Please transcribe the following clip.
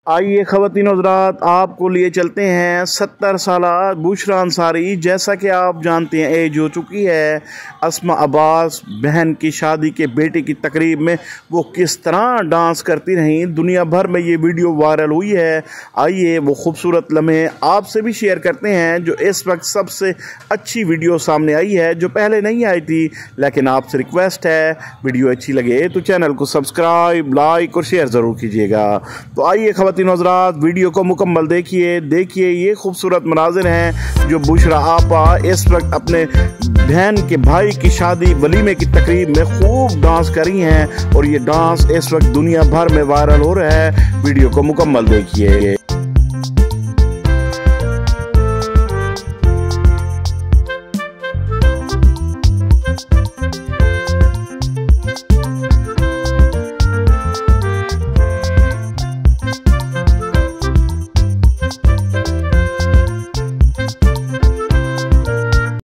आइए ख़वातीन हज़रात, आपको लिए चलते हैं 70 साला बुशरा अंसारी। जैसा कि आप जानते हैं एज हो चुकी है। अस्मा अब्बास बहन की शादी के बेटे की तकरीब में वो किस तरह डांस करती रहीं, दुनिया भर में ये वीडियो वायरल हुई है। आइए वो खूबसूरत लम्हे आपसे भी शेयर करते हैं, जो इस वक्त सबसे अच्छी वीडियो सामने आई है, जो पहले नहीं आई थी। लेकिन आपसे रिक्वेस्ट है, वीडियो अच्छी लगे तो चैनल को सब्सक्राइब, लाइक और शेयर ज़रूर कीजिएगा। तो आइए हज़रात, वीडियो को मुकम्मल देखिए ये खूबसूरत मनाजिर हैं जो बुशरा आपा इस वक्त अपने बहन के भाई की शादी वलीमे की तकरीब में खूब डांस कर रही हैं और ये डांस इस वक्त दुनिया भर में वायरल हो रहा है। वीडियो को मुकम्मल देखिए।